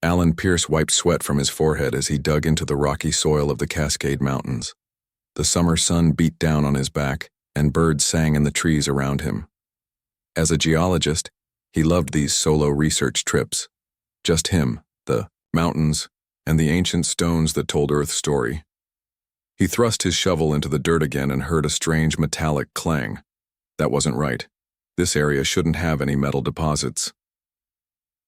Alan Pierce wiped sweat from his forehead as he dug into the rocky soil of the Cascade Mountains. The summer sun beat down on his back, and birds sang in the trees around him. As a geologist, he loved these solo research trips. Just him, the mountains, and the ancient stones that told Earth's story. He thrust his shovel into the dirt again and heard a strange metallic clang. That wasn't right. This area shouldn't have any metal deposits.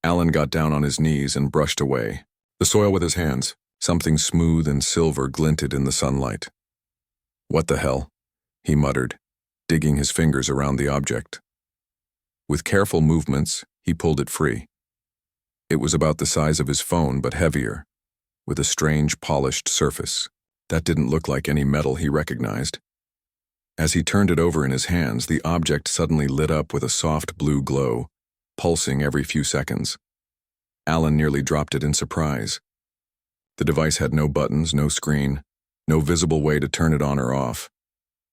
Alan got down on his knees and brushed away the soil with his hands. Something smooth and silver glinted in the sunlight. "What the hell?" he muttered, digging his fingers around the object. With careful movements, he pulled it free. It was about the size of his phone, but heavier, with a strange polished surface. That didn't look like any metal he recognized. As he turned it over in his hands, the object suddenly lit up with a soft blue glow, pulsing every few seconds. Alan nearly dropped it in surprise. The device had no buttons, no screen, no visible way to turn it on or off.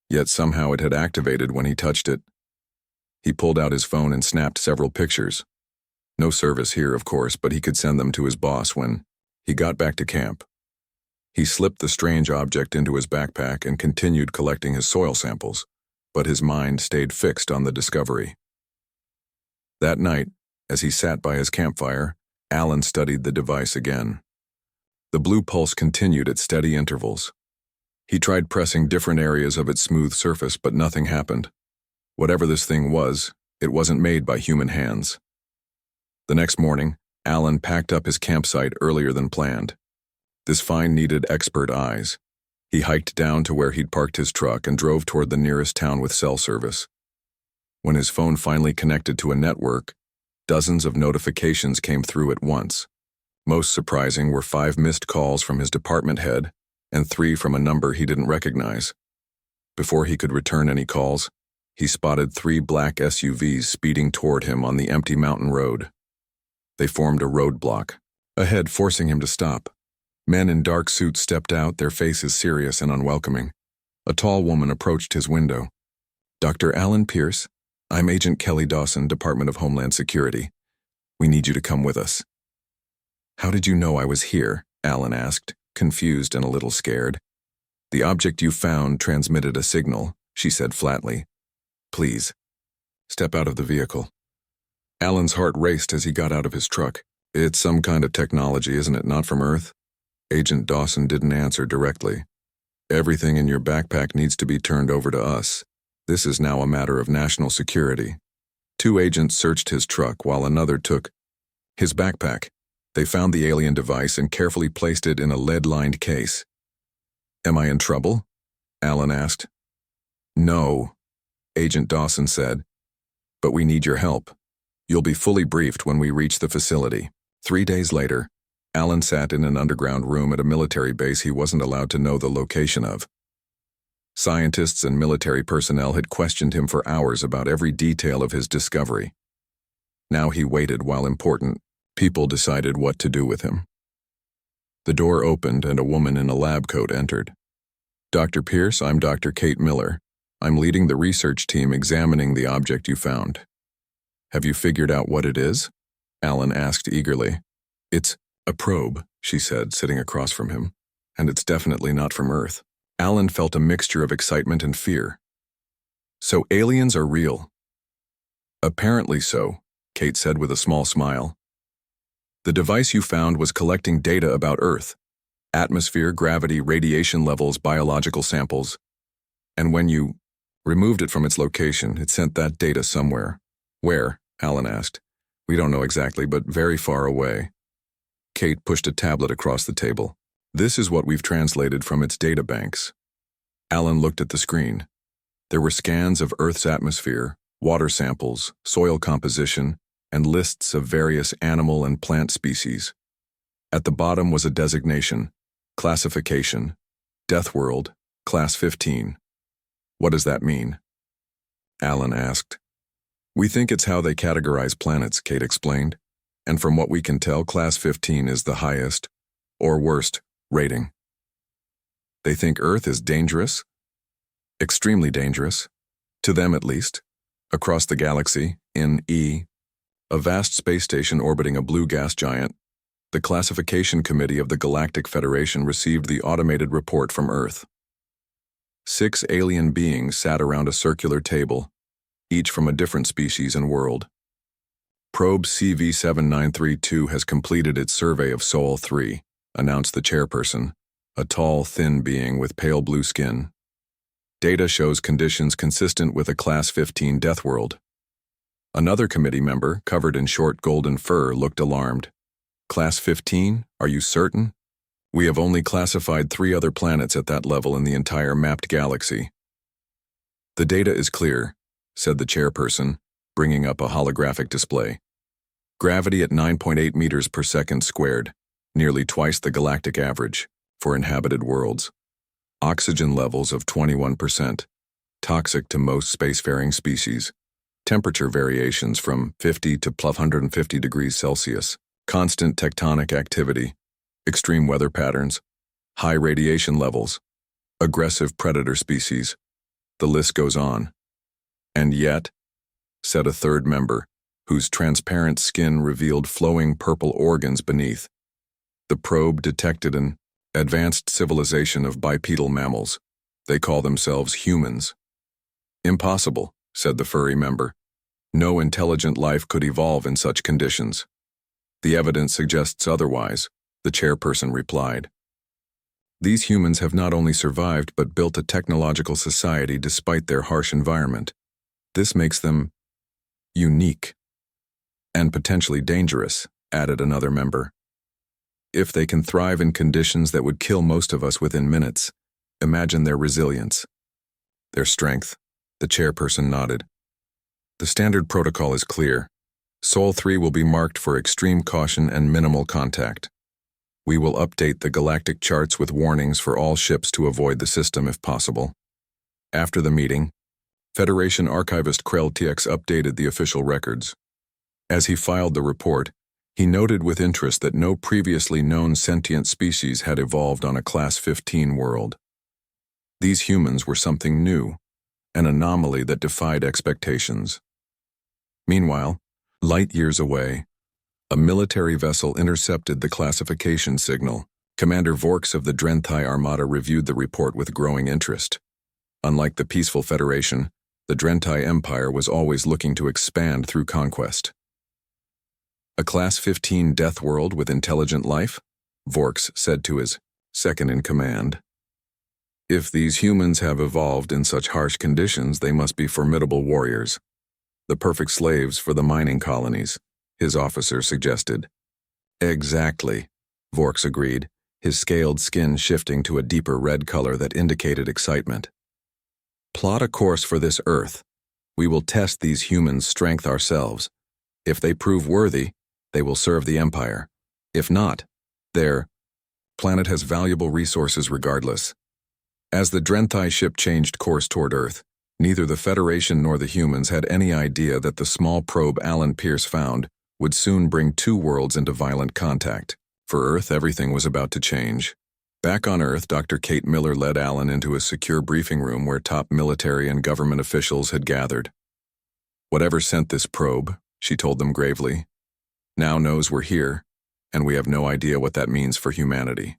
Yet somehow it had activated when he touched it. He pulled out his phone and snapped several pictures. No service here, of course, but he could send them to his boss when he got back to camp. He slipped the strange object into his backpack and continued collecting his soil samples, but his mind stayed fixed on the discovery. That night, as he sat by his campfire, Alan studied the device again. The blue pulse continued at steady intervals. He tried pressing different areas of its smooth surface, but nothing happened. Whatever this thing was, it wasn't made by human hands. The next morning, Alan packed up his campsite earlier than planned. This find needed expert eyes. He hiked down to where he'd parked his truck and drove toward the nearest town with cell service. When his phone finally connected to a network, dozens of notifications came through at once. Most surprising were 5 missed calls from his department head and 3 from a number he didn't recognize. Before he could return any calls, he spotted 3 black SUVs speeding toward him on the empty mountain road. They formed a roadblock, ahead forcing him to stop. Men in dark suits stepped out, their faces serious and unwelcoming. A tall woman approached his window. "Dr. Alan Pierce, I'm Agent Kelly Dawson, Department of Homeland Security. We need you to come with us." "How did you know I was here?" Alan asked, confused and a little scared. "The object you found transmitted a signal," she said flatly. "Please, step out of the vehicle." Alan's heart raced as he got out of his truck. "It's some kind of technology, isn't it? Not from Earth?" Agent Dawson didn't answer directly. "Everything in your backpack needs to be turned over to us. This is now a matter of national security." 2 agents searched his truck while another took his backpack. They found the alien device and carefully placed it in a lead-lined case. "Am I in trouble?" Alan asked. "No," Agent Dawson said, "but we need your help. You'll be fully briefed when we reach the facility." 3 days later, Alan sat in an underground room at a military base he wasn't allowed to know the location of. Scientists and military personnel had questioned him for hours about every detail of his discovery. Now he waited while important people decided what to do with him. The door opened and a woman in a lab coat entered. "Dr. Pierce, I'm Dr. Kate Miller. I'm leading the research team examining the object you found." "Have you figured out what it is?" Alan asked eagerly. "It's a probe," she said, sitting across from him, "and it's definitely not from Earth." Alan felt a mixture of excitement and fear. "So aliens are real?" "Apparently so," Kate said with a small smile. "The device you found was collecting data about Earth, atmosphere, gravity, radiation levels, biological samples, and when you removed it from its location, it sent that data somewhere." "Where?" Alan asked. "We don't know exactly, but very far away." Kate pushed a tablet across the table. "This is what we've translated from its data banks." Alan looked at the screen. There were scans of Earth's atmosphere, water samples, soil composition, and lists of various animal and plant species. At the bottom was a designation, classification, Deathworld, Class 15. "What does that mean?" Alan asked. "We think it's how they categorize planets," Kate explained. "And from what we can tell, Class 15 is the highest, or worst, rating." "They think Earth is dangerous?" "Extremely dangerous. To them at least. Across the galaxy, in a vast space station orbiting a blue gas giant, The Classification Committee of the Galactic Federation received the automated report from Earth. 6 alien beings sat around a circular table, each from a different species and world. Probe CV7932 has completed its survey of Sol 3, announced the chairperson, a tall, thin being with pale blue skin. Data shows conditions consistent with a Class 15 Deathworld. Another committee member, covered in short golden fur, looked alarmed. Class 15? Are you certain? We have only classified 3 other planets at that level in the entire mapped galaxy. The data is clear, said the chairperson, bringing up a holographic display. Gravity at 9.8 meters per second squared, nearly twice the galactic average, for inhabited worlds. Oxygen levels of 21%, toxic to most spacefaring species. Temperature variations from 50 to plus 150 degrees Celsius. Constant tectonic activity. Extreme weather patterns. High radiation levels. Aggressive predator species. The list goes on. And yet, said a third member, whose transparent skin revealed flowing purple organs beneath, the probe detected an advanced civilization of bipedal mammals. They call themselves humans. Impossible, said the furry member. No intelligent life could evolve in such conditions. The evidence suggests otherwise, the chairperson replied. These humans have not only survived but built a technological society despite their harsh environment. This makes them unique and potentially dangerous, added another member. If they can thrive in conditions that would kill most of us within minutes, imagine their resilience. Their strength, the chairperson nodded. The standard protocol is clear. Sol 3 will be marked for extreme caution and minimal contact. We will update the galactic charts with warnings for all ships to avoid the system if possible. After the meeting, Federation Archivist Krell TX updated the official records. As he filed the report, he noted with interest that no previously known sentient species had evolved on a Class 15 world. These humans were something new, an anomaly that defied expectations. Meanwhile, light years away, a military vessel intercepted the classification signal. Commander Vorks of the Drenthai Armada reviewed the report with growing interest. Unlike the peaceful Federation, the Drenthai Empire was always looking to expand through conquest. A Class 15 death world with intelligent life? Vorks said to his second-in-command. If these humans have evolved in such harsh conditions, they must be formidable warriors. The perfect slaves for the mining colonies, his officer suggested. Exactly, Vorks agreed, his scaled skin shifting to a deeper red color that indicated excitement. Plot a course for this Earth. We will test these humans' strength ourselves. If they prove worthy, they will serve the Empire. If not, their planet has valuable resources regardless. As the Drenthai ship changed course toward Earth, neither the Federation nor the humans had any idea that the small probe Alan Pierce found would soon bring 2 worlds into violent contact. For Earth, everything was about to change. Back on Earth, Dr. Kate Miller led Alan into a secure briefing room where top military and government officials had gathered. Whatever sent this probe, she told them gravely, now knows we're here, and we have no idea what that means for humanity.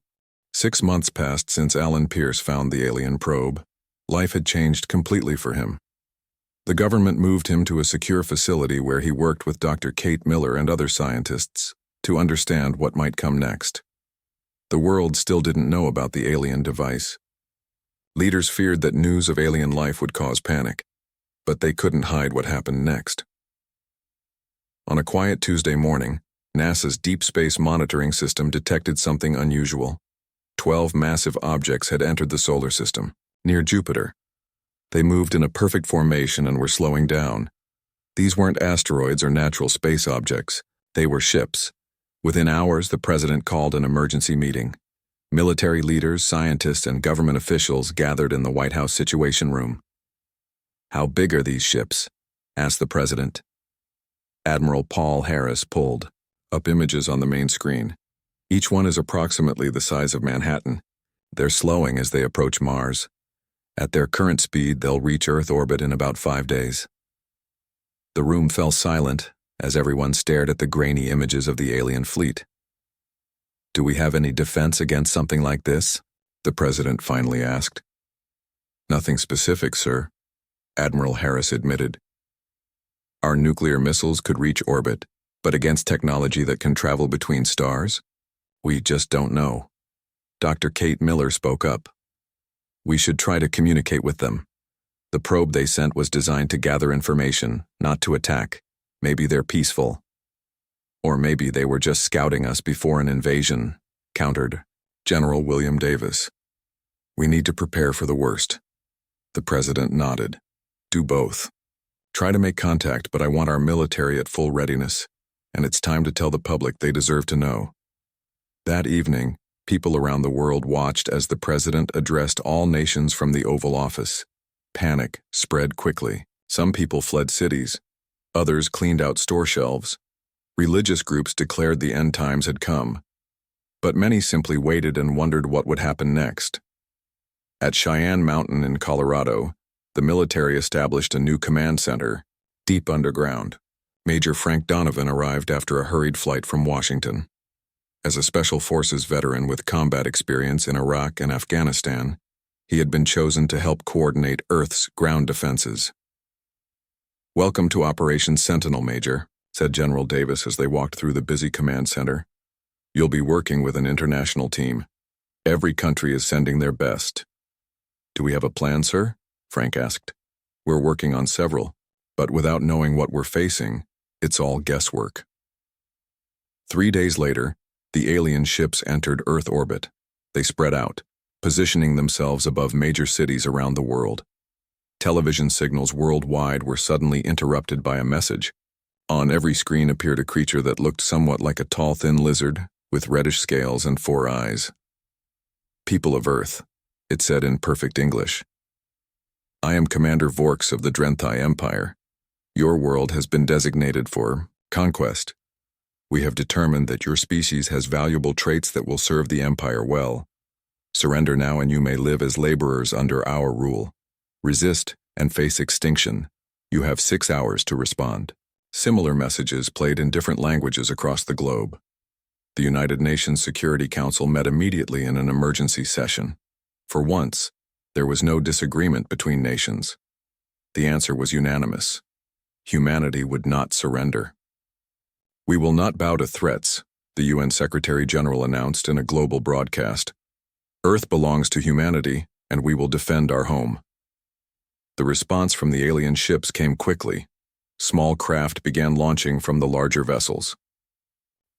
6 months passed since Alan Pierce found the alien probe. Life had changed completely for him. The government moved him to a secure facility where he worked with Dr. Kate Miller and other scientists to understand what might come next. The world still didn't know about the alien device. Leaders feared that news of alien life would cause panic, but they couldn't hide what happened next. On a quiet Tuesday morning, NASA's Deep Space Monitoring System detected something unusual. 12 massive objects had entered the solar system, near Jupiter. They moved in a perfect formation and were slowing down. These weren't asteroids or natural space objects. They were ships. Within hours, the president called an emergency meeting. Military leaders, scientists, and government officials gathered in the White House Situation Room. "How big are these ships?" asked the president. Admiral Paul Harris pulled up images on the main screen. Each one is approximately the size of Manhattan. They're slowing as they approach Mars. At their current speed, they'll reach Earth orbit in about 5 days. The room fell silent as everyone stared at the grainy images of the alien fleet. Do we have any defense against something like this? The president finally asked. Nothing specific, sir, Admiral Harris admitted. Our nuclear missiles could reach orbit, but against technology that can travel between stars? We just don't know. Dr. Kate Miller spoke up. We should try to communicate with them. The probe they sent was designed to gather information, not to attack. Maybe they're peaceful. Or maybe they were just scouting us before an invasion, countered General William Davis. We need to prepare for the worst. The president nodded. Do both. Try to make contact, but I want our military at full readiness, and it's time to tell the public they deserve to know. That evening, people around the world watched as the president addressed all nations from the Oval Office. Panic spread quickly. Some people fled cities. Others cleaned out store shelves. Religious groups declared the end times had come. But many simply waited and wondered what would happen next. At Cheyenne Mountain in Colorado, the military established a new command center, deep underground. Major Frank Donovan arrived after a hurried flight from Washington. As a Special Forces veteran with combat experience in Iraq and Afghanistan, he had been chosen to help coordinate Earth's ground defenses. Welcome to Operation Sentinel, Major, said General Davis as they walked through the busy command center. You'll be working with an international team. Every country is sending their best. Do we have a plan, sir? Frank asked. We're working on several, but without knowing what we're facing, it's all guesswork. 3 days later, the alien ships entered Earth orbit. They spread out, positioning themselves above major cities around the world. Television signals worldwide were suddenly interrupted by a message. On every screen appeared a creature that looked somewhat like a tall, thin lizard, with reddish scales and 4 eyes. People of Earth, it said in perfect English. I am Commander Vorks of the Drenthai Empire. Your world has been designated for conquest. We have determined that your species has valuable traits that will serve the Empire well. Surrender now and you may live as laborers under our rule. Resist and face extinction. You have 6 hours to respond. Similar messages played in different languages across the globe. The United Nations Security Council met immediately in an emergency session. For once, there was no disagreement between nations. The answer was unanimous. Humanity would not surrender. We will not bow to threats, the UN Secretary-General announced in a global broadcast. Earth belongs to humanity, and we will defend our home. The response from the alien ships came quickly. Small craft began launching from the larger vessels.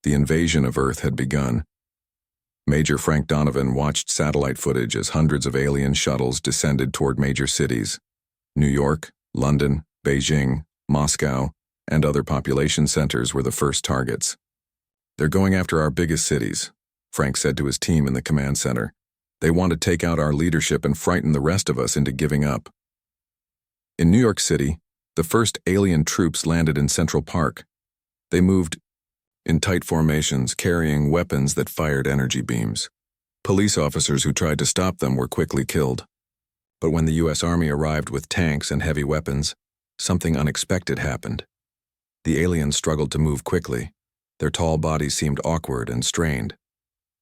The invasion of Earth had begun. Major Frank Donovan watched satellite footage as hundreds of alien shuttles descended toward major cities. New York, London, Beijing, Moscow, and other population centers were the first targets. They're going after our biggest cities, Frank said to his team in the command center. They want to take out our leadership and frighten the rest of us into giving up. In New York City, the first alien troops landed in Central Park. They moved in tight formations, carrying weapons that fired energy beams. Police officers who tried to stop them were quickly killed. But when the U.S. Army arrived with tanks and heavy weapons, something unexpected happened. The aliens struggled to move quickly. Their tall bodies seemed awkward and strained.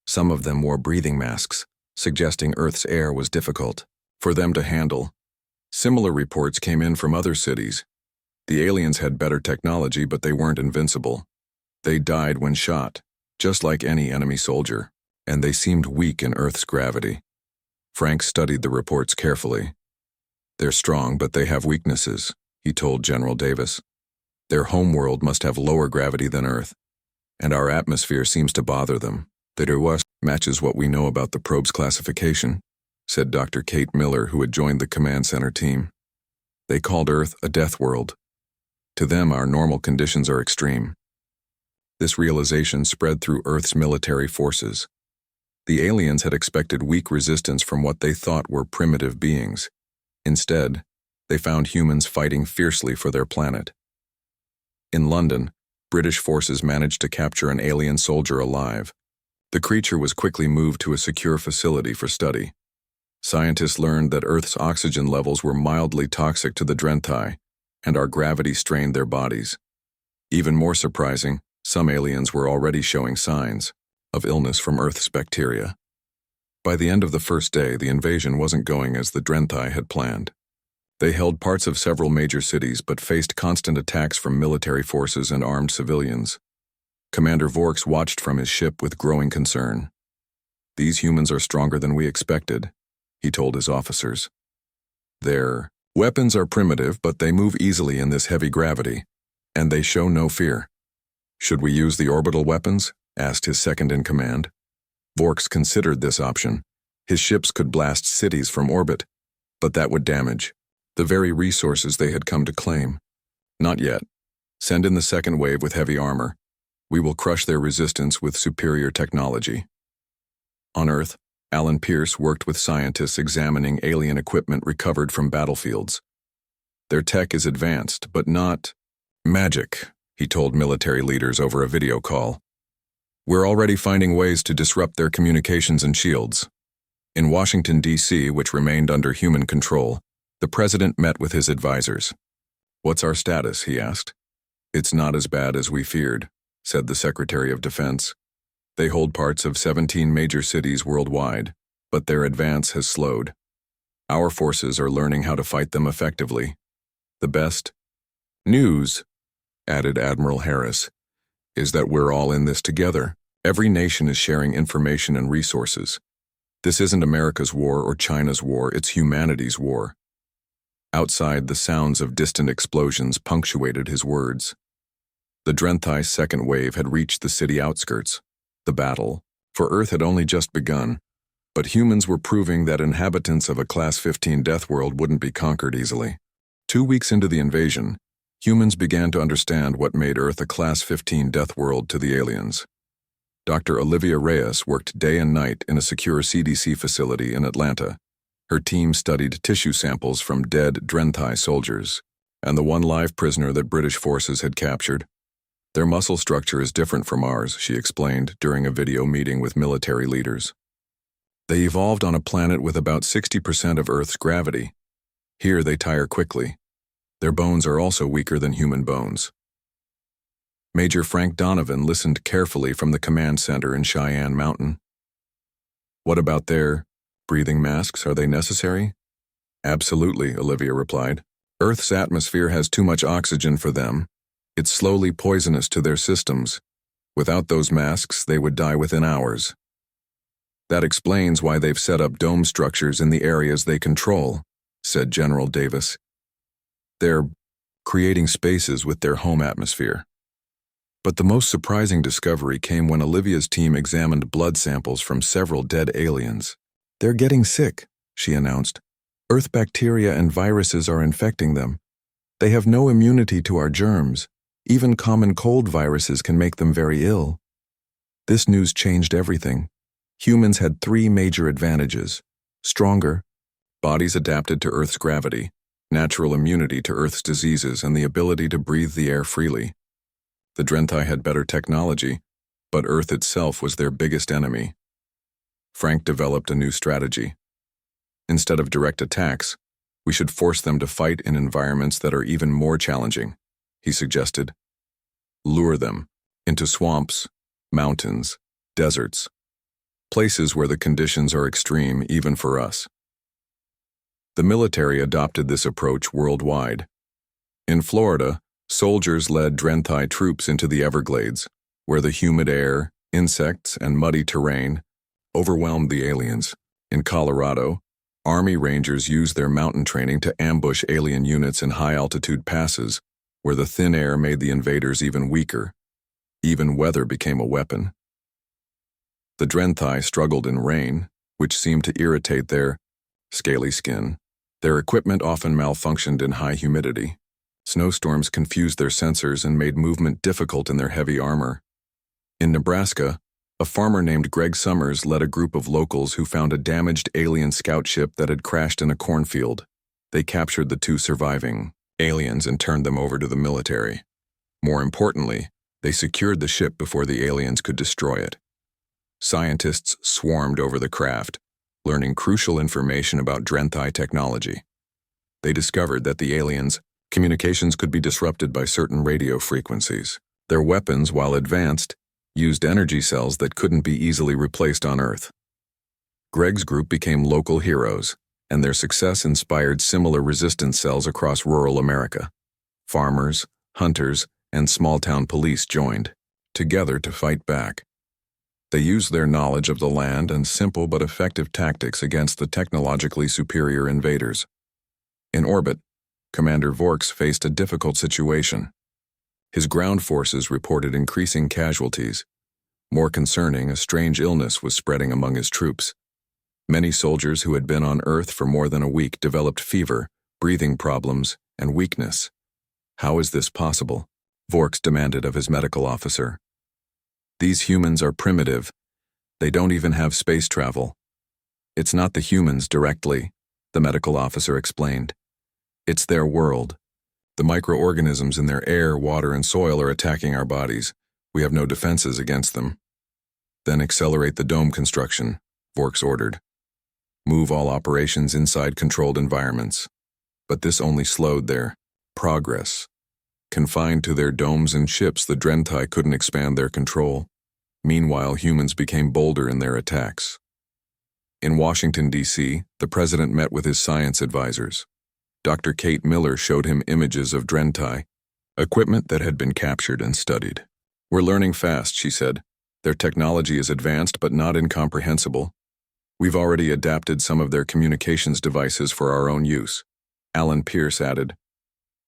Some of them wore breathing masks, suggesting Earth's air was difficult for them to handle. Similar reports came in from other cities. The aliens had better technology, but they weren't invincible. They died when shot, just like any enemy soldier, and they seemed weak in Earth's gravity. Frank studied the reports carefully. They're strong, but they have weaknesses, he told General Davis. Their homeworld must have lower gravity than Earth, and our atmosphere seems to bother them. That US matches what we know about the probe's classification, said Dr. Kate Miller, who had joined the command center team. They called Earth a death world. To them, our normal conditions are extreme. This realization spread through Earth's military forces. The aliens had expected weak resistance from what they thought were primitive beings. Instead, they found humans fighting fiercely for their planet. In London, British forces managed to capture an alien soldier alive. The creature was quickly moved to a secure facility for study. Scientists learned that Earth's oxygen levels were mildly toxic to the Drenthai, and our gravity strained their bodies. Even more surprising, some aliens were already showing signs of illness from Earth's bacteria. By the end of the first day, the invasion wasn't going as the Drenthai had planned. They held parts of several major cities but faced constant attacks from military forces and armed civilians. Commander Vorks watched from his ship with growing concern. "These humans are stronger than we expected," he told his officers. "Their weapons are primitive, but they move easily in this heavy gravity, and they show no fear." "Should we use the orbital weapons?" asked his second-in-command. Vorks considered this option. His ships could blast cities from orbit, but that would damage the very resources they had come to claim. "Not yet. Send in the second wave with heavy armor. We will crush their resistance with superior technology." On Earth, Alan Pierce worked with scientists examining alien equipment recovered from battlefields. "Their tech is advanced, but not magic," he told military leaders over a video call. "We're already finding ways to disrupt their communications and shields." In Washington, D.C., which remained under human control, the president met with his advisors. "What's our status?" he asked. "It's not as bad as we feared," said the Secretary of Defense. "They hold parts of 17 major cities worldwide, but their advance has slowed. Our forces are learning how to fight them effectively. The best news," added Admiral Harris, "is that we're all in this together. Every nation is sharing information and resources. This isn't America's war or China's war, it's humanity's war." Outside, the sounds of distant explosions punctuated his words. The Drenthai's second wave had reached the city outskirts. The battle for Earth had only just begun, but humans were proving that inhabitants of a Class 15 Deathworld wouldn't be conquered easily. 2 weeks into the invasion, humans began to understand what made Earth a Class 15 Deathworld to the aliens. Dr. Olivia Reyes worked day and night in a secure CDC facility in Atlanta. Her team studied tissue samples from dead Drenthai soldiers and the one live prisoner that British forces had captured. "Their muscle structure is different from ours," she explained during a video meeting with military leaders. "They evolved on a planet with about 60% of Earth's gravity. Here they tire quickly. Their bones are also weaker than human bones." Major Frank Donovan listened carefully from the command center in Cheyenne Mountain. "What about their breathing masks? Are they necessary?" "Absolutely," Olivia replied. "Earth's atmosphere has too much oxygen for them. It's slowly poisonous to their systems. Without those masks, they would die within hours. That explains why they've set up dome structures in the areas they control," said General Davis. "They're creating spaces with their home atmosphere." But the most surprising discovery came when Olivia's team examined blood samples from several dead aliens. "They're getting sick," she announced. "Earth bacteria and viruses are infecting them. They have no immunity to our germs. Even common cold viruses can make them very ill." This news changed everything. Humans had 3 major advantages: stronger bodies adapted to Earth's gravity, natural immunity to Earth's diseases, and the ability to breathe the air freely. The Drenthai had better technology, but Earth itself was their biggest enemy. Frank developed a new strategy. "Instead of direct attacks, we should force them to fight in environments that are even more challenging," he suggested. "Lure them into swamps, mountains, deserts, places where the conditions are extreme even for us." The military adopted this approach worldwide. In Florida, soldiers led Drenthai troops into the Everglades, where the humid air, insects, and muddy terrain overwhelmed the aliens. In Colorado, Army Rangers used their mountain training to ambush alien units in high-altitude passes, where the thin air made the invaders even weaker. Even weather became a weapon. The Drenthai struggled in rain, which seemed to irritate their scaly skin. Their equipment often malfunctioned in high humidity. Snowstorms confused their sensors and made movement difficult in their heavy armor. In Nebraska, a farmer named Greg Summers led a group of locals who found a damaged alien scout ship that had crashed in a cornfield. They captured the 2 surviving aliens and turned them over to the military. More importantly, they secured the ship before the aliens could destroy it. Scientists swarmed over the craft, learning crucial information about Drenthai technology. They discovered that the aliens' communications could be disrupted by certain radio frequencies. Their weapons, while advanced, used energy cells that couldn't be easily replaced on Earth. Greg's group became local heroes, and their success inspired similar resistance cells across rural America. Farmers, hunters, and small-town police joined, together to fight back. They used their knowledge of the land and simple but effective tactics against the technologically superior invaders. In orbit, Commander Vorks faced a difficult situation. His ground forces reported increasing casualties. More concerning, a strange illness was spreading among his troops. Many soldiers who had been on Earth for more than a week developed fever, breathing problems, and weakness. How is this possible? Vorks demanded of his medical officer. These humans are primitive. They don't even have space travel. It's not the humans directly, the medical officer explained. It's their world. The microorganisms in their air, water, and soil are attacking our bodies. We have no defenses against them. Then accelerate the dome construction, Vorks ordered. Move all operations inside controlled environments. But this only slowed their progress. Confined to their domes and ships, the Drentai couldn't expand their control. Meanwhile, humans became bolder in their attacks. In Washington, D.C., the president met with his science advisors. Dr. Kate Miller showed him images of Drentai, equipment that had been captured and studied. We're learning fast, she said. Their technology is advanced but not incomprehensible. We've already adapted some of their communications devices for our own use. Alan Pierce added.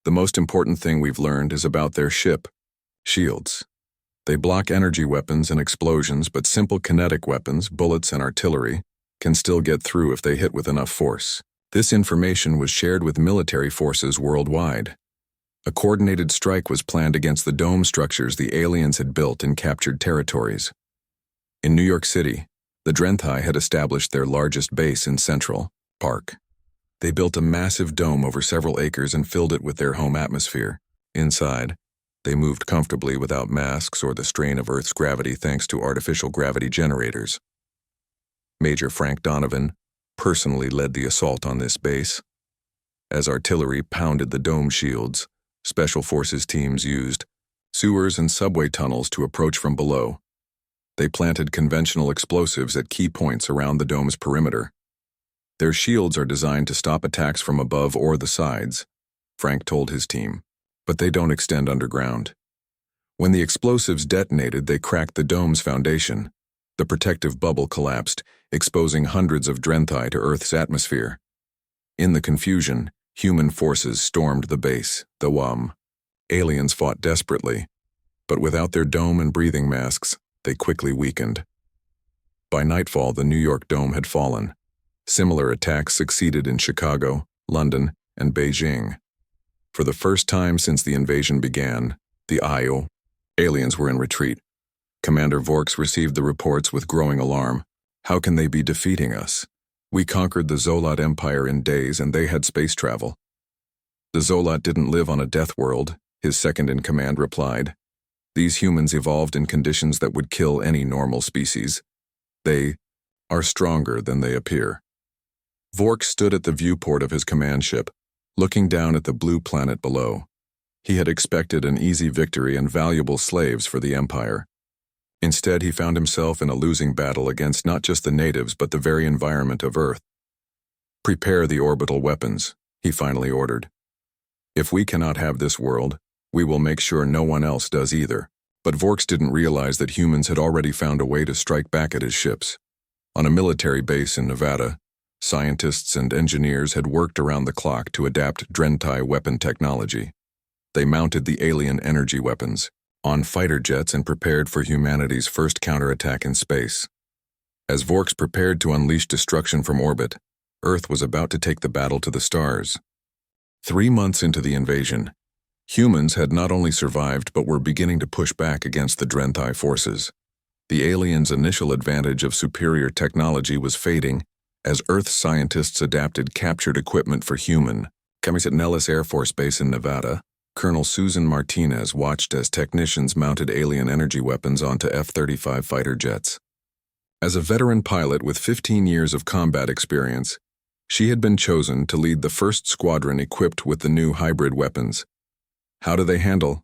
The most important thing we've learned is about their ship, shields. They block energy weapons and explosions, but simple kinetic weapons, bullets and artillery, can still get through if they hit with enough force. This information was shared with military forces worldwide. A coordinated strike was planned against the dome structures the aliens had built in captured territories. In New York City, the Drentai had established their largest base in Central Park. They built a massive dome over several acres and filled it with their home atmosphere. Inside, they moved comfortably without masks or the strain of Earth's gravity thanks to artificial gravity generators. Major Frank Donovan personally led the assault on this base. As artillery pounded the dome shields, Special Forces teams used sewers and subway tunnels to approach from below. They planted conventional explosives at key points around the dome's perimeter. Their shields are designed to stop attacks from above or the sides, Frank told his team, but they don't extend underground. When the explosives detonated, they cracked the dome's foundation. The protective bubble collapsed, exposing hundreds of Drentai to Earth's atmosphere. In the confusion, human forces stormed the base, the WAM. Aliens fought desperately, but without their dome and breathing masks, they quickly weakened. By nightfall, the New York dome had fallen. Similar attacks succeeded in Chicago, London, and Beijing. For the first time since the invasion began, the aliens were in retreat. Commander Vorks received the reports with growing alarm. How can they be defeating us? We conquered the Zolot Empire in days and they had space travel. The Zolot didn't live on a Deathworld, his second-in-command replied. These humans evolved in conditions that would kill any normal species. They are stronger than they appear. Vorks stood at the viewport of his command ship, looking down at the blue planet below. He had expected an easy victory and valuable slaves for the Empire. Instead, he found himself in a losing battle against not just the natives but the very environment of Earth. Prepare the orbital weapons, he finally ordered. If we cannot have this world, we will make sure no one else does either. But Vorks didn't realize that humans had already found a way to strike back at his ships. On a military base in Nevada, scientists and engineers had worked around the clock to adapt Drentai weapon technology. They mounted the alien energy weapons on fighter jets and prepared for humanity's first counterattack in space. As Vorks prepared to unleash destruction from orbit, Earth was about to take the battle to the stars. 3 months into the invasion, humans had not only survived but were beginning to push back against the Drentai forces. The aliens' initial advantage of superior technology was fading as Earth scientists adapted captured equipment for human. Coming at Nellis Air Force Base in Nevada, Colonel Susan Martinez watched as technicians mounted alien energy weapons onto F-35 fighter jets. As a veteran pilot with 15 years of combat experience, she had been chosen to lead the first squadron equipped with the new hybrid weapons. How do they handle?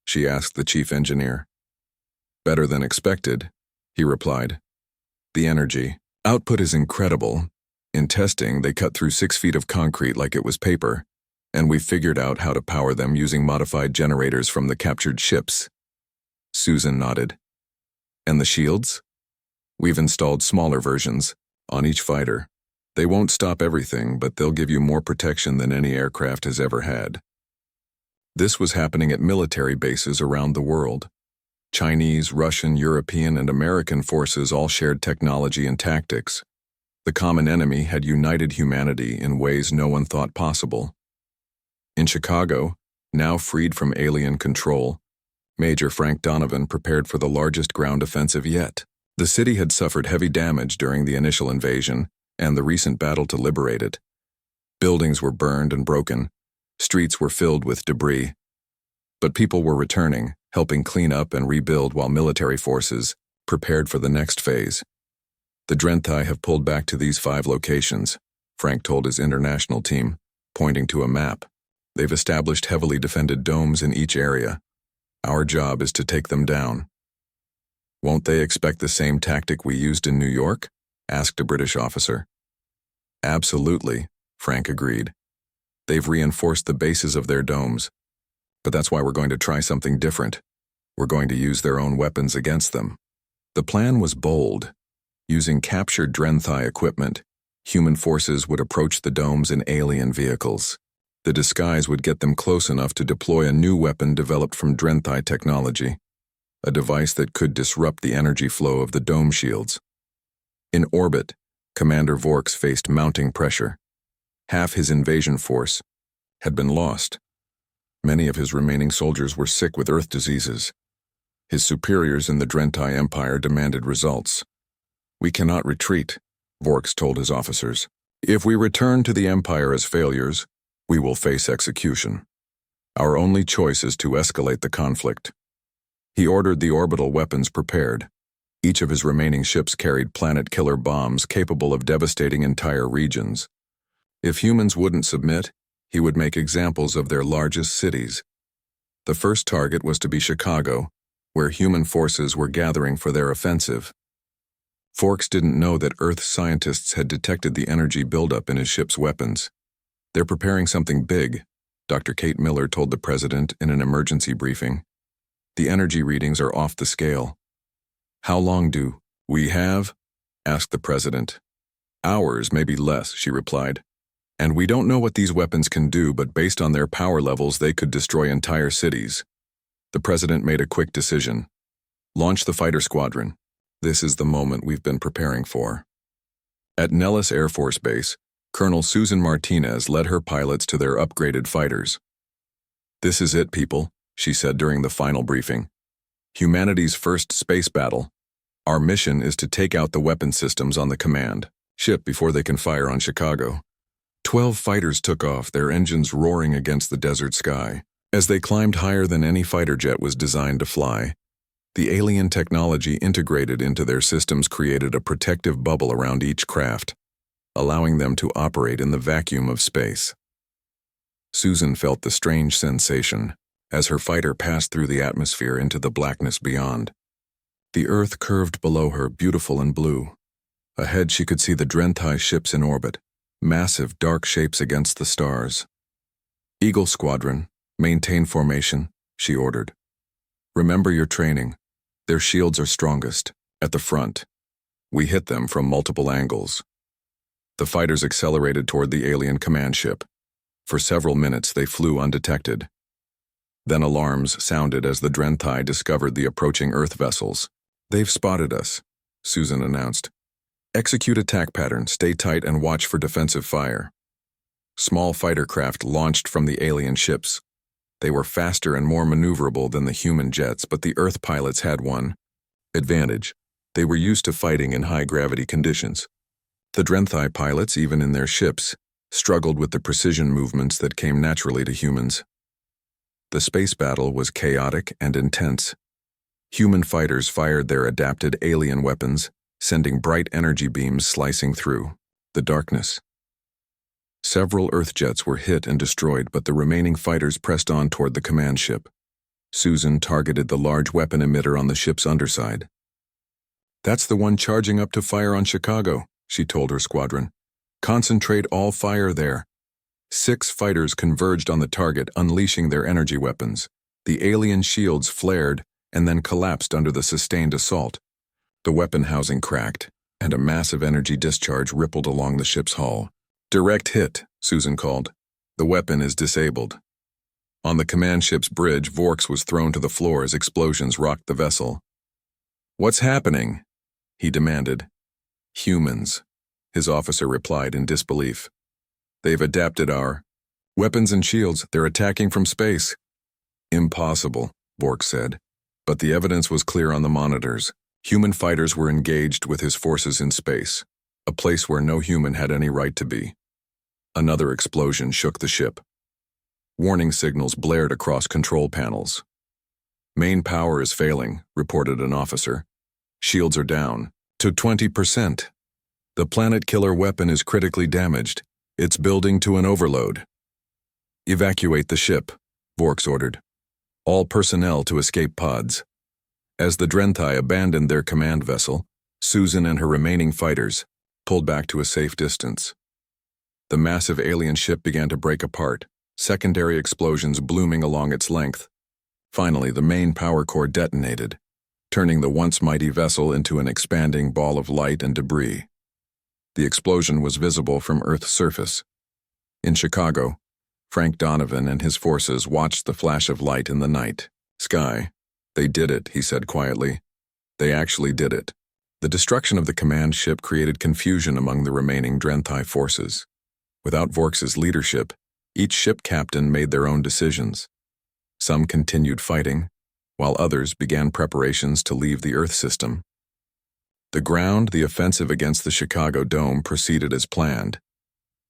She asked the chief engineer. Better than expected, he replied. The energy output is incredible. In testing, they cut through 6 feet of concrete like it was paper, and we figured out how to power them using modified generators from the captured ships. Susan nodded. And the shields? We've installed smaller versions on each fighter. They won't stop everything, but they'll give you more protection than any aircraft has ever had. This was happening at military bases around the world. Chinese, Russian, European, and American forces all shared technology and tactics. The common enemy had united humanity in ways no one thought possible. In Chicago, now freed from alien control, Major Frank Donovan prepared for the largest ground offensive yet. The city had suffered heavy damage during the initial invasion and the recent battle to liberate it. Buildings were burned and broken, streets were filled with debris. But people were returning, helping clean up and rebuild while military forces prepared for the next phase. The Drenthai have pulled back to these 5 locations, Frank told his international team, pointing to a map. They've established heavily defended domes in each area. Our job is to take them down. Won't they expect the same tactic we used in New York? Asked a British officer. Absolutely, Frank agreed. They've reinforced the bases of their domes. But that's why we're going to try something different. We're going to use their own weapons against them. The plan was bold. Using captured Drenthai equipment, human forces would approach the domes in alien vehicles. The disguise would get them close enough to deploy a new weapon developed from Drenthai technology, a device that could disrupt the energy flow of the dome shields. In orbit, Commander Vorks faced mounting pressure. Half his invasion force had been lost. Many of his remaining soldiers were sick with Earth diseases. His superiors in the Drenthai Empire demanded results. We cannot retreat, Vorks told his officers. If we return to the Empire as failures, we will face execution. Our only choice is to escalate the conflict. He ordered the orbital weapons prepared. Each of his remaining ships carried planet-killer bombs capable of devastating entire regions. If humans wouldn't submit, he would make examples of their largest cities. The first target was to be Chicago, where human forces were gathering for their offensive. Forks didn't know that Earth scientists had detected the energy buildup in his ship's weapons. They're preparing something big, Dr. Kate Miller told the president in an emergency briefing. The energy readings are off the scale. How long do we have? Asked the president. Hours, maybe less, she replied. And we don't know what these weapons can do, but based on their power levels, they could destroy entire cities. The president made a quick decision. Launch the fighter squadron. This is the moment we've been preparing for. At Nellis Air Force Base, Colonel Susan Martinez led her pilots to their upgraded fighters. This is it, people, she said during the final briefing. Humanity's first space battle. Our mission is to take out the weapon systems on the command ship before they can fire on Chicago. 12 fighters took off, their engines roaring against the desert sky. As they climbed higher than any fighter jet was designed to fly, the alien technology integrated into their systems created a protective bubble around each craft, allowing them to operate in the vacuum of space. Susan felt the strange sensation as her fighter passed through the atmosphere into the blackness beyond. The Earth curved below her, beautiful and blue. Ahead she could see the Drenthai ships in orbit, massive dark shapes against the stars. Eagle Squadron, maintain formation, she ordered. Remember your training. Their shields are strongest, at the front. We hit them from multiple angles. The fighters accelerated toward the alien command ship. For several minutes they flew undetected. Then alarms sounded as the Drenthai discovered the approaching Earth vessels. They've spotted us, Susan announced. Execute attack pattern, stay tight and watch for defensive fire. Small fighter craft launched from the alien ships. They were faster and more maneuverable than the human jets, but the Earth pilots had one advantage. They were used to fighting in high-gravity conditions. The Drenthai pilots, even in their ships, struggled with the precision movements that came naturally to humans. The space battle was chaotic and intense. Human fighters fired their adapted alien weapons, sending bright energy beams slicing through the darkness. Several Earth jets were hit and destroyed, but the remaining fighters pressed on toward the command ship. Susan targeted the large weapon emitter on the ship's underside. "That's the one charging up to fire on Chicago," she told her squadron. "Concentrate all fire there." 6 fighters converged on the target, unleashing their energy weapons. The alien shields flared and then collapsed under the sustained assault. The weapon housing cracked, and a massive energy discharge rippled along the ship's hull. "Direct hit," Susan called. "The weapon is disabled." On the command ship's bridge, Vorks was thrown to the floor as explosions rocked the vessel. "What's happening?" he demanded. "Humans," his officer replied in disbelief. "They've adapted our weapons and shields. They're attacking from space." "Impossible," Vorks said. But the evidence was clear on the monitors. Human fighters were engaged with his forces in space, a place where no human had any right to be. Another explosion shook the ship. Warning signals blared across control panels. "Main power is failing," reported an officer. "Shields are down to 20%. The planet killer weapon is critically damaged. It's building to an overload." "Evacuate the ship," Vorks ordered. "All personnel to escape pods." As the Drenthai abandoned their command vessel, Susan and her remaining fighters pulled back to a safe distance. The massive alien ship began to break apart, secondary explosions blooming along its length. Finally, the main power core detonated, turning the once mighty vessel into an expanding ball of light and debris. The explosion was visible from Earth's surface. In Chicago, Frank Donovan and his forces watched the flash of light in the night sky. "They did it," he said quietly. "They actually did it." The destruction of the command ship created confusion among the remaining Drenthai forces. Without Vorks's leadership, each ship captain made their own decisions. Some continued fighting, while others began preparations to leave the Earth system. The offensive against the Chicago Dome proceeded as planned.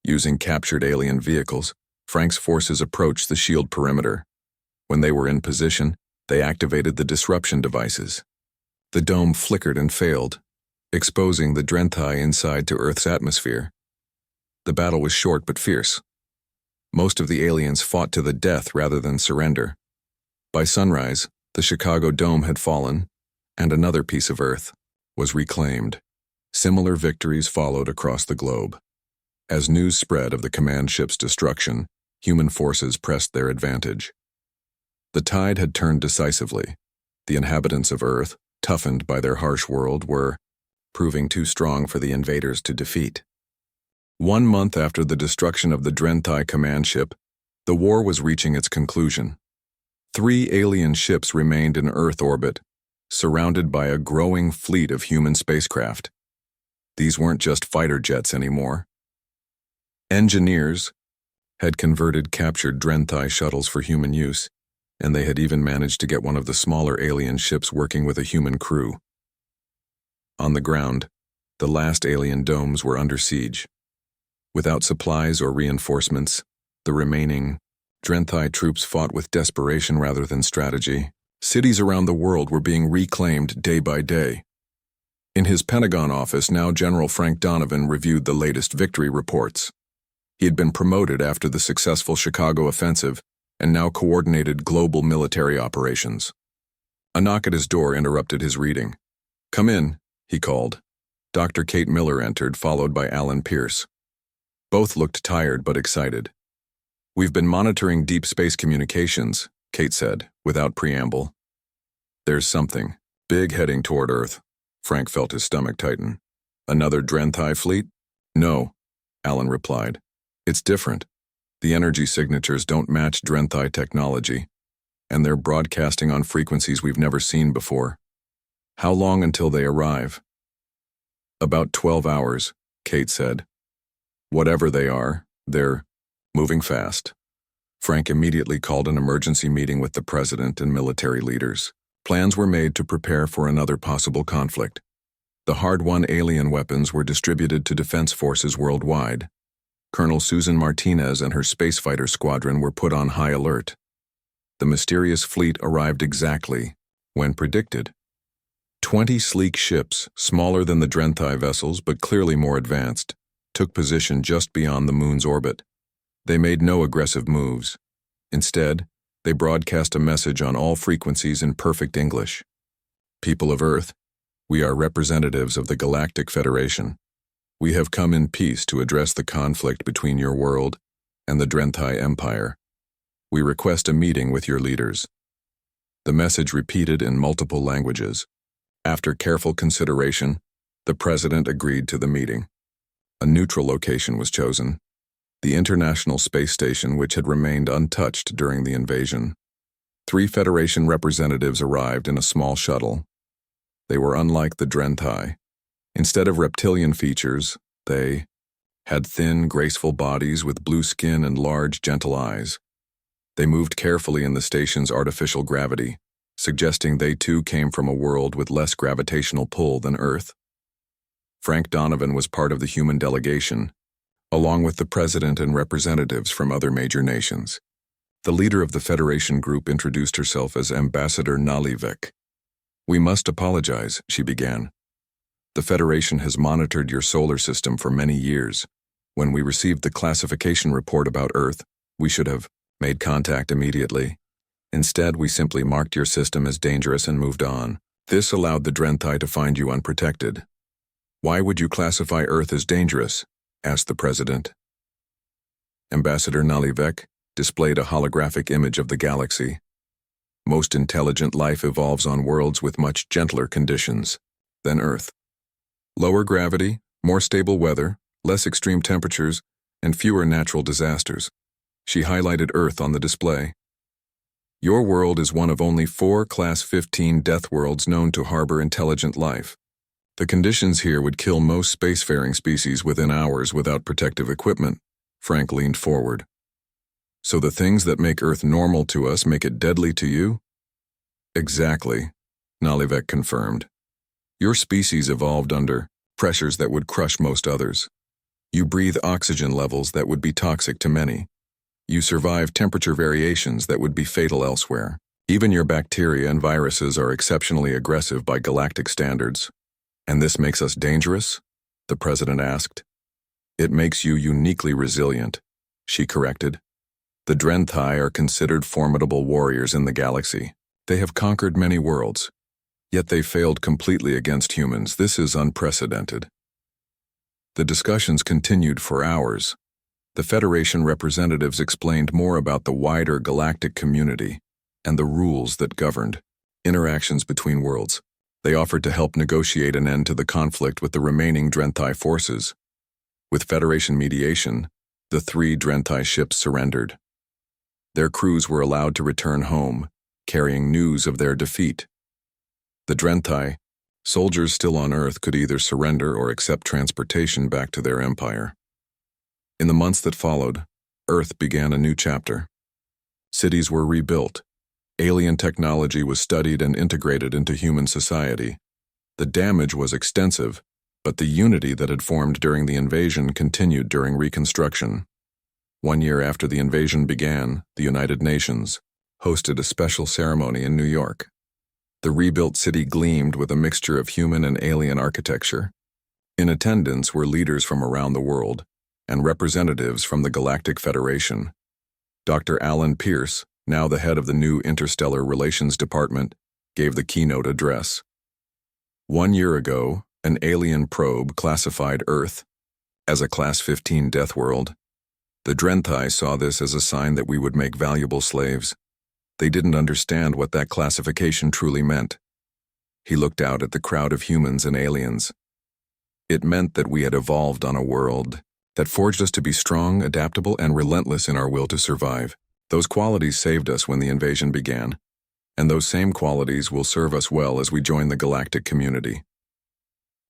Using captured alien vehicles, Frank's forces approached the shield perimeter. When they were in position, they activated the disruption devices. The dome flickered and failed, exposing the Drenthai inside to Earth's atmosphere. The battle was short but fierce. Most of the aliens fought to the death rather than surrender. By sunrise, the Chicago Dome had fallen, and another piece of Earth was reclaimed. Similar victories followed across the globe. As news spread of the command ship's destruction, human forces pressed their advantage. The tide had turned decisively. The inhabitants of Earth, toughened by their harsh world, were proving too strong for the invaders to defeat. 1 month after the destruction of the Drenthai command ship, the war was reaching its conclusion. 3 alien ships remained in Earth orbit, surrounded by a growing fleet of human spacecraft. These weren't just fighter jets anymore. Engineers had converted captured Drenthai shuttles for human use, and they had even managed to get one of the smaller alien ships working with a human crew. On the ground, the last alien domes were under siege. Without supplies or reinforcements, the remaining Drenthai troops fought with desperation rather than strategy. Cities around the world were being reclaimed day by day. In his Pentagon office, now General Frank Donovan reviewed the latest victory reports. He had been promoted after the successful Chicago offensive and now coordinated global military operations. A knock at his door interrupted his reading. "Come in," he called. Dr. Kate Miller entered, followed by Alan Pierce. Both looked tired but excited. "We've been monitoring deep space communications," Kate said, without preamble. "There's something big heading toward Earth." Frank felt his stomach tighten. "Another Drenthai fleet?" "No," Alan replied. "It's different. The energy signatures don't match Drenthai technology, and they're broadcasting on frequencies we've never seen before." "How long until they arrive?" "About 12 hours, Kate said. "Whatever they are, they're moving fast." Frank immediately called an emergency meeting with the president and military leaders. Plans were made to prepare for another possible conflict. The hard-won alien weapons were distributed to defense forces worldwide. Colonel Susan Martinez and her spacefighter squadron were put on high alert. The mysterious fleet arrived exactly when predicted. 20 sleek ships, smaller than the Drenthai vessels but clearly more advanced, took position just beyond the moon's orbit. They made no aggressive moves. Instead, They broadcast a message on all frequencies in perfect English. People of Earth, we are representatives of the Galactic Federation. We have come in peace to address the conflict between your world and the Drenthai Empire. We request a meeting with your leaders. The message repeated in multiple languages. After careful consideration, the president agreed to the meeting. A neutral location was chosen, the International Space Station, which had remained untouched during the invasion. 3 Federation representatives arrived in a small shuttle. They were unlike the Drenthai. Instead of reptilian features, they had thin, graceful bodies with blue skin and large, gentle eyes. They moved carefully in the station's artificial gravity, suggesting they too came from a world with less gravitational pull than Earth. Frank Donovan was part of the human delegation, along with the president and representatives from other major nations. The leader of the Federation group introduced herself as Ambassador Nalivek. "We must apologize," she began. "The Federation has monitored your solar system for many years. When we received the classification report about Earth, we should have made contact immediately. Instead, we simply marked your system as dangerous and moved on. This allowed the Drenthai to find you unprotected." "Why would you classify Earth as dangerous?" asked the president. Ambassador Nalivek displayed a holographic image of the galaxy. "Most intelligent life evolves on worlds with much gentler conditions than Earth. Lower gravity, more stable weather, less extreme temperatures, and fewer natural disasters." She highlighted Earth on the display. "Your world is one of only 4 Class 15 Deathworlds known to harbor intelligent life. The conditions here would kill most spacefaring species within hours without protective equipment." Frank leaned forward. "So the things that make Earth normal to us make it deadly to you?" "Exactly," Nalivek confirmed. "Your species evolved under pressures that would crush most others. You breathe oxygen levels that would be toxic to many. You survive temperature variations that would be fatal elsewhere. Even your bacteria and viruses are exceptionally aggressive by galactic standards." "And this makes us dangerous?" the president asked. "It makes you uniquely resilient," she corrected. "The Drenthai are considered formidable warriors in the galaxy. They have conquered many worlds, yet they failed completely against humans. This is unprecedented." The discussions continued for hours. The Federation representatives explained more about the wider galactic community and the rules that governed interactions between worlds. They offered to help negotiate an end to the conflict with the remaining Drenthai forces. With Federation mediation, the 3 Drenthai ships surrendered. Their crews were allowed to return home, carrying news of their defeat. The Drenthai, soldiers still on Earth, could either surrender or accept transportation back to their empire. In the months that followed, Earth began a new chapter. Cities were rebuilt. Alien technology was studied and integrated into human society. The damage was extensive, but the unity that had formed during the invasion continued during reconstruction. 1 year after the invasion began, the United Nations hosted a special ceremony in New York. The rebuilt city gleamed with a mixture of human and alien architecture. In attendance were leaders from around the world and representatives from the Galactic Federation. Dr. Alan Pierce, now the head of the new Interstellar Relations Department, gave the keynote address. 1 year ago, an alien probe classified Earth as a Class 15 death world. The Drenthai saw this as a sign that we would make valuable slaves. They didn't understand what that classification truly meant. He looked out at the crowd of humans and aliens. It meant that we had evolved on a world that forged us to be strong, adaptable, and relentless in our will to survive. Those qualities saved us when the invasion began, and those same qualities will serve us well as we join the galactic community.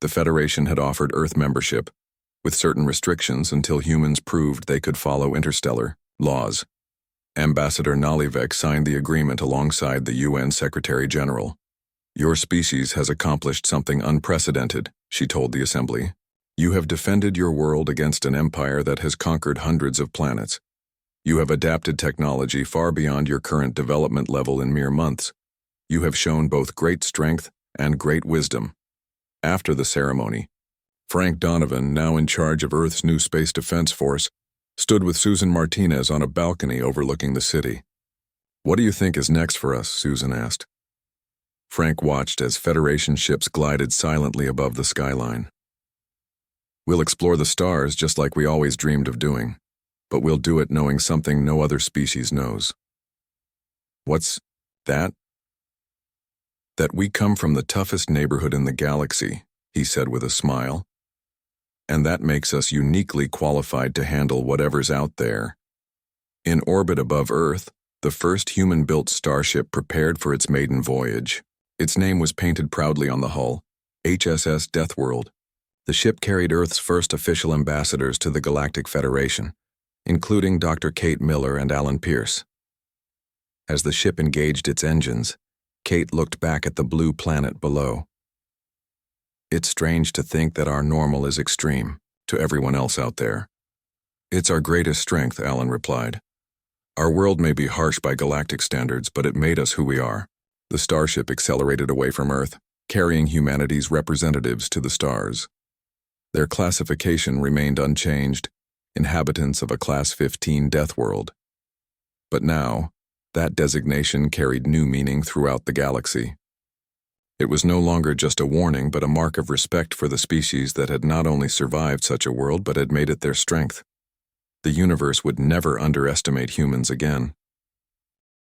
The Federation had offered Earth membership, with certain restrictions until humans proved they could follow interstellar laws. Ambassador Nalivek signed the agreement alongside the UN Secretary General. "Your species has accomplished something unprecedented," she told the Assembly. "You have defended your world against an empire that has conquered hundreds of planets. You have adapted technology far beyond your current development level in mere months. You have shown both great strength and great wisdom." After the ceremony, Frank Donovan, now in charge of Earth's new Space Defense Force, stood with Susan Martinez on a balcony overlooking the city. "What do you think is next for us?" Susan asked. Frank watched as Federation ships glided silently above the skyline. "We'll explore the stars just like we always dreamed of doing, but we'll do it knowing something no other species knows." "What's that?" "That we come from the toughest neighborhood in the galaxy," he said with a smile. "And that makes us uniquely qualified to handle whatever's out there." In orbit above Earth, the first human-built starship prepared for its maiden voyage. Its name was painted proudly on the hull, HSS Deathworld. The ship carried Earth's first official ambassadors to the Galactic Federation, including Dr. Kate Miller and Alan Pierce. As the ship engaged its engines, Kate looked back at the blue planet below. "It's strange to think that our normal is extreme, to everyone else out there." "It's our greatest strength," Alan replied. "Our world may be harsh by galactic standards, but it made us who we are." The starship accelerated away from Earth, carrying humanity's representatives to the stars. Their classification remained unchanged, inhabitants of a Class 15 Deathworld. But now, that designation carried new meaning throughout the galaxy. It was no longer just a warning, but a mark of respect for the species that had not only survived such a world, but had made it their strength. The universe would never underestimate humans again.